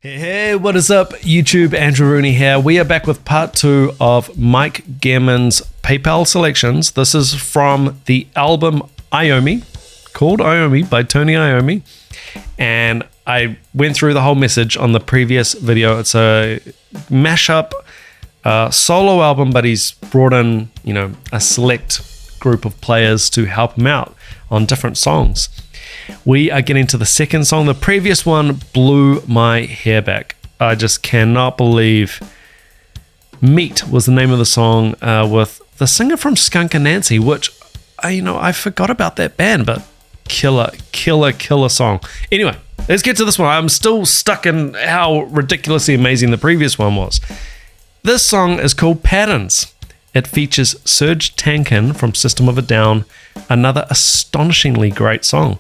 Hey, what is up, YouTube? Andrew Rooney here. We are back with part 2 of Mike Gehrman's PayPal selections. This is from the album Iommi, called Iommi by Tony Iommi. And I went through the whole message on the previous video. It's a mashup solo album, but he's brought in, a select group of players to help him out on different songs. We are getting to the second song. The previous one blew my hair back. I just cannot believe. Meat was the name of the song with the singer from Skunk and Nancy, which, I forgot about that band, but killer song. Anyway, let's get to this one. I'm still stuck in how ridiculously amazing the previous one was. This song is called Patterns. It features Serj Tankian from System of a Down, another astonishingly great song.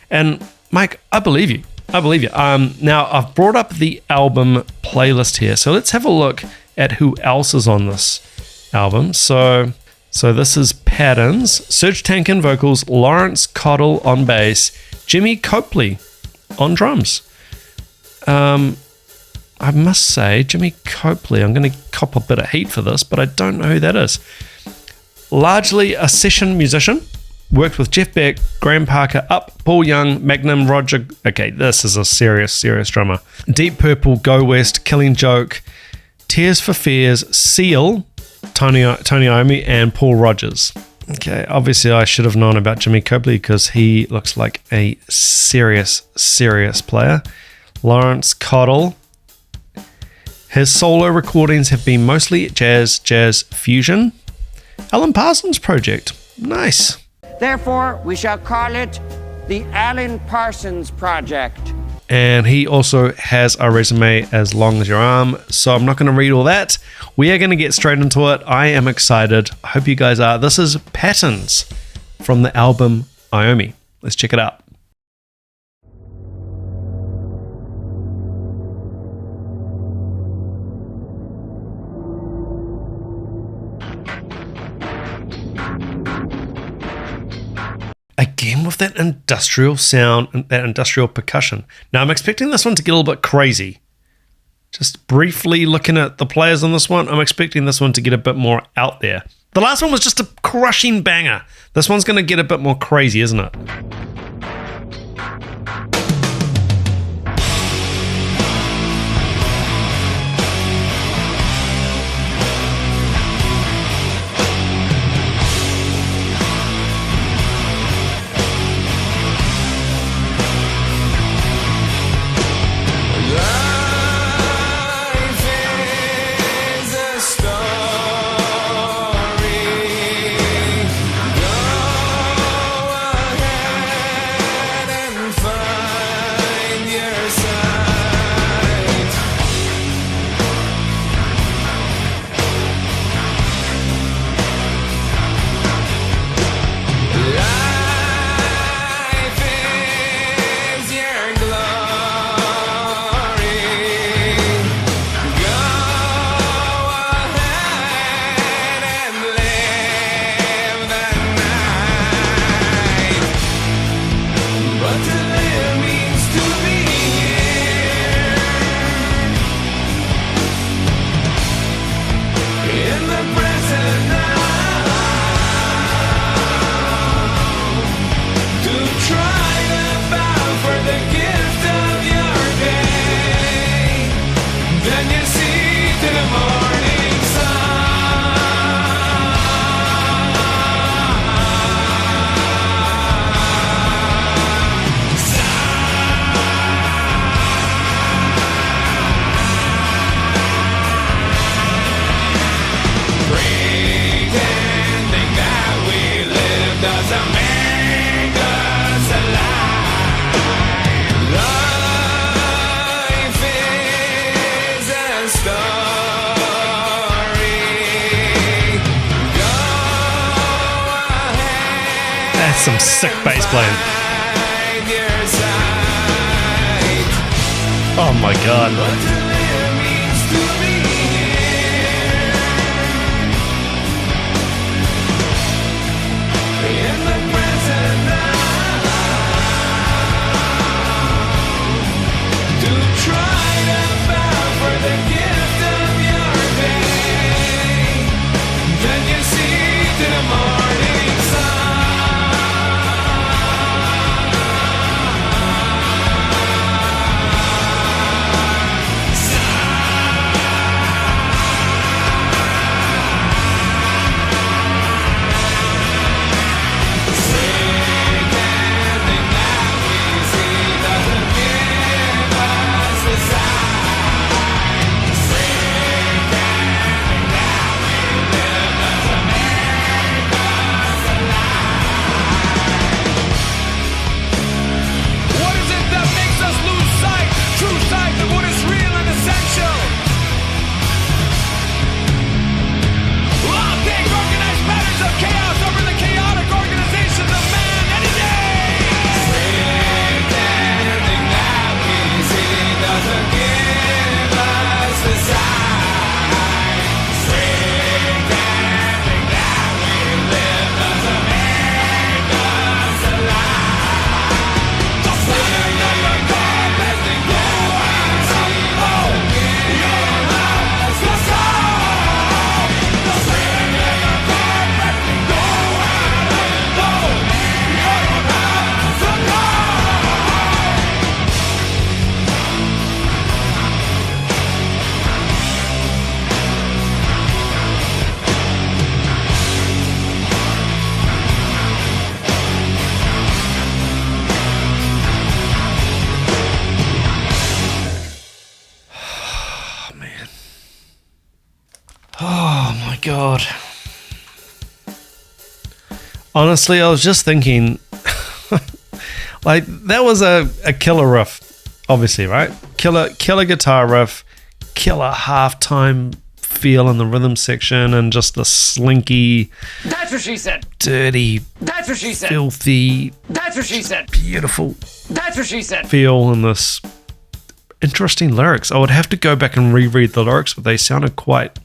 And Mike, I believe you. Now, I've brought up the album playlist here, so let's have a look at who else is on this album. So this is Patterns, Serj Tankian vocals, Lawrence Cottle on bass, Jimmy Copley on drums. I must say, Jimmy Copley, I'm going to cop a bit of heat for this, but I don't know who that is. Largely a session musician, worked with Jeff Beck, Graham Parker, Up, Paul Young, Magnum, Roger. Okay, this is a serious drummer. Deep Purple, Go West, Killing Joke, Tears for Fears, Seal, Tony Iommi, and Paul Rogers. Okay, obviously I should have known about Jimmy Copley because he looks like a serious player. Lawrence Cottle. His solo recordings have been mostly jazz fusion. Alan Parsons Project. Nice. Therefore, we shall call it the Alan Parsons Project. And he also has a resume as long as your arm, so I'm not going to read all that. We are going to get straight into it. I am excited. I hope you guys are. This is Patterns from the album Iommi. Let's check it out. Again with that industrial sound and that industrial percussion. Now I'm expecting this one to get a little bit crazy. Just briefly looking at the players on this one, I'm expecting this one to get a bit more out there. The last one was just a crushing banger. This one's going to get a bit more crazy, isn't it? Some sick bass playing. Oh my god. To try to Oh my God. Honestly, I was just thinking, like, that was a killer riff, obviously, right? Killer guitar riff, killer halftime feel in the rhythm section, and just the slinky, That's what she said. dirty, That's what she said. filthy, That's what she said. beautiful That's what she said. feel in this interesting lyrics. I would have to go back and reread the lyrics, but they sounded quite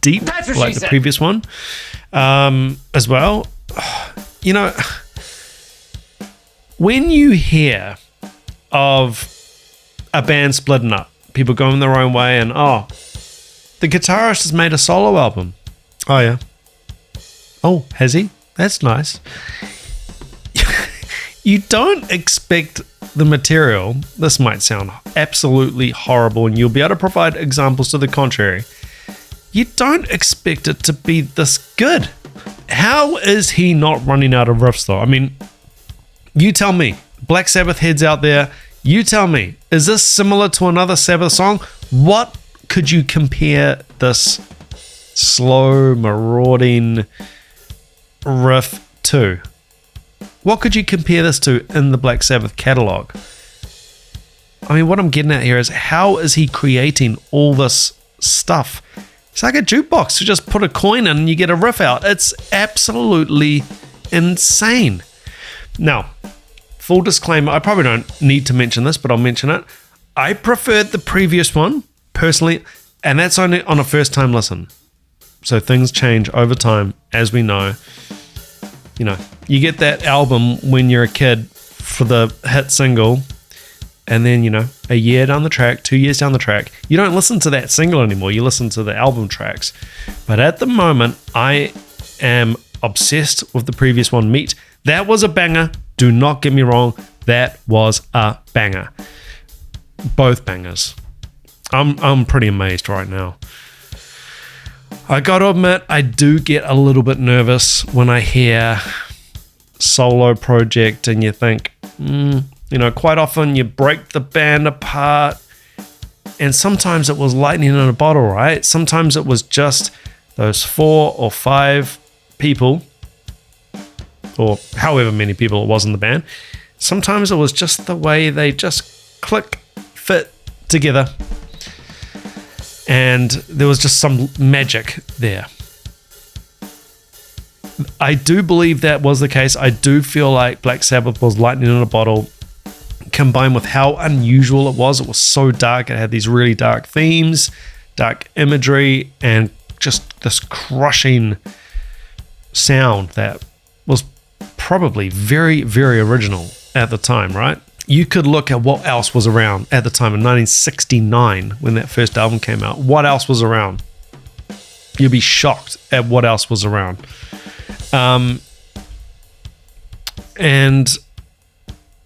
deep, That's what like she the said. previous one, as well. You know, when you hear of a band splitting up, people going their own way, and the guitarist has made a solo album. Oh yeah. Oh, has he? That's nice. You don't expect the material. This might sound absolutely horrible, and you'll be able to provide examples to the contrary. You don't expect it to be this good. How is he not running out of riffs though? I mean, you tell me. Black Sabbath heads out there, you tell me. Is this similar to another Sabbath song? What could you compare this slow, marauding riff to? What could you compare this to in the Black Sabbath catalog? I mean, what I'm getting at here is, how is he creating all this stuff? It's like a jukebox. You just put a coin in and you get a riff out. It's absolutely insane. Now, full disclaimer, I probably don't need to mention this, but I'll mention it. I preferred the previous one, personally, and that's only on a first time listen. So things change over time, as we know. You know, you get that album when you're a kid for the hit single, and then, you know, a year down the track, 2 years down the track, you don't listen to that single anymore. You listen to the album tracks. But at the moment, I am obsessed with the previous one, Meat. That was a banger. Do not get me wrong. That was a banger. Both bangers. I'm pretty amazed right now. I got to admit, I do get a little bit nervous when I hear solo project, and you think, you know, quite often you break the band apart, and sometimes it was lightning in a bottle, right? Sometimes it was just those 4 or 5 people, or however many people it was in the band. Sometimes it was just the way they just fit together, and there was just some magic there. I do believe that was the case. I do feel like Black Sabbath was lightning in a bottle, combined with how unusual it was. It was so dark. It had these really dark themes, dark imagery, and just this crushing sound that was probably very, very original at the time, right? You could look at what else was around at the time in 1969 when that first album came out. What else was around? You'd be shocked at what else was around. And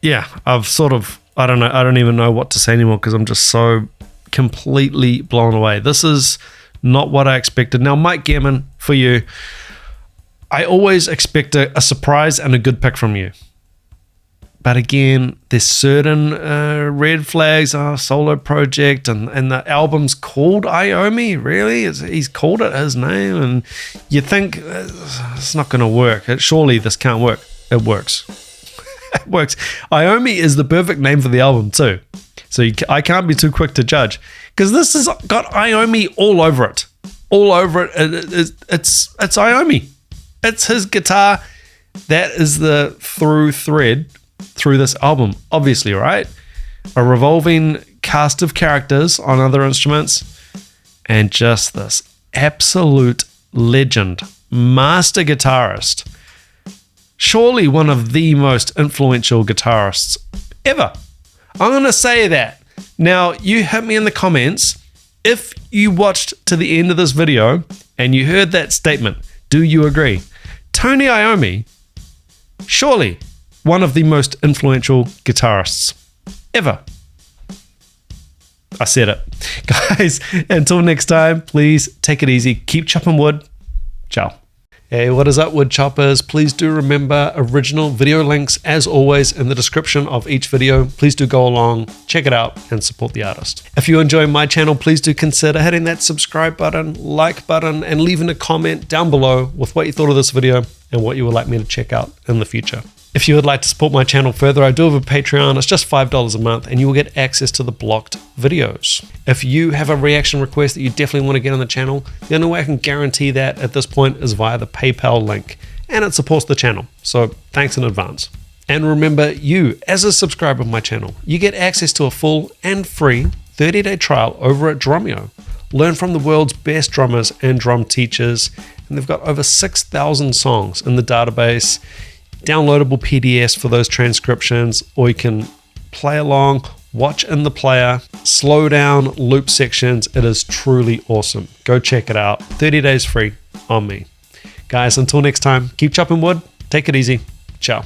yeah, I've sort of, I don't even know what to say anymore, because I'm just so completely blown away. This is not what I expected. Now, Mike Gammon, for you, I always expect a surprise and a good pick from you. But again, there's certain red flags, solo project, and the album's called Iommi, really? He's called it his name, and you think it's not going to work. Surely this can't work. It works. It works. Iommi is the perfect name for the album too. So I can't be too quick to judge, because this has got Iommi all over it. All over it. It's Iommi. It's his guitar. That is the through thread through this album, obviously, right? A revolving cast of characters on other instruments, and just this absolute legend, master guitarist. Surely one of the most influential guitarists ever. I'm going to say that. Now, you hit me in the comments if you watched to the end of this video and you heard that statement. Do you agree? Tony Iommi, surely one of the most influential guitarists ever. I said it. Guys, until next time, please take it easy. Keep chopping wood. Ciao. Hey, what is up, wood choppers? Please do remember original video links, as always, in the description of each video. Please do go along, check it out, and support the artist. If you enjoy my channel, please do consider hitting that subscribe button, like button, and leaving a comment down below with what you thought of this video and what you would like me to check out in the future. If you would like to support my channel further, I do have a Patreon. It's just $5 a month and you will get access to the blocked videos. If you have a reaction request that you definitely want to get on the channel, the only way I can guarantee that at this point is via the PayPal link, and it supports the channel. So thanks in advance. And remember, you, as a subscriber of my channel, you get access to a full and free 30-day trial over at DRUMEO. Learn from the world's best drummers and drum teachers, and they've got over 6,000 songs in the database. Downloadable PDFs for those transcriptions, or you can play along, watch in the player, slow down, loop sections. It is truly awesome. Go check it out. 30 days free on me. Guys, until next time, keep chopping wood. Take it easy. Ciao.